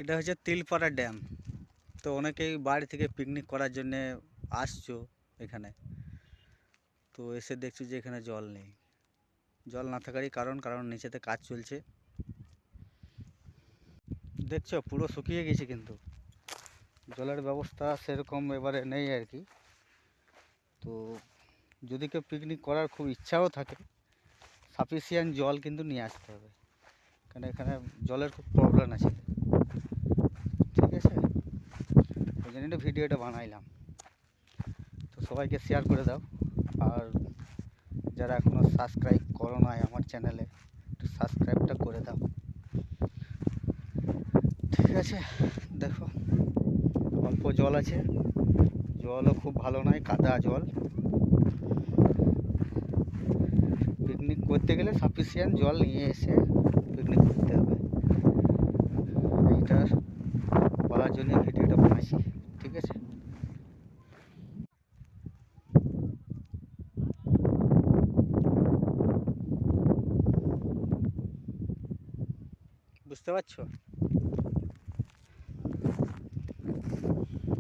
এটা হচ্ছে তিলপাড়া ড্যাম। তো অনেকেই বাড়ি থেকে পিকনিক করার জন্যে আসছো এখানে। তো এসে দেখছো যে এখানে জল নেই। জল না থাকারই কারণ নিচেতে কাজ চলছে। দেখছো পুরো শুকিয়ে গেছে, কিন্তু জলের ব্যবস্থা সেরকম এবারে নেই আর কি। তো যদি কেউ পিকনিক করার খুব ইচ্ছাও থাকে, সাফিসিয়েন্ট জল কিন্তু নিয়ে আসতে হবে, কারণ এখানে জলের খুব প্রবলেম আছে। ঠিক আছে, ওই জন্য একটু ভিডিওটা বানাইলাম। তো সবাইকে শেয়ার করে দাও। আর যারা এখনও সাবস্ক্রাইব করো নাই আমার চ্যানেলে, একটু সাবস্ক্রাইবটা করে দাও। ঠিক আছে, দেখো অল্প জল আছে, জলও খুব ভালো নয়, কাদা জল। পিকনিক করতে গেলে সাফিসিয়েন্ট জল নিয়ে এসে পিকনিক করতে হবে, এইটার বলার জন্য ভিডিওটা বানাইছি। ঠিক আছে, বুঝতে পারছো?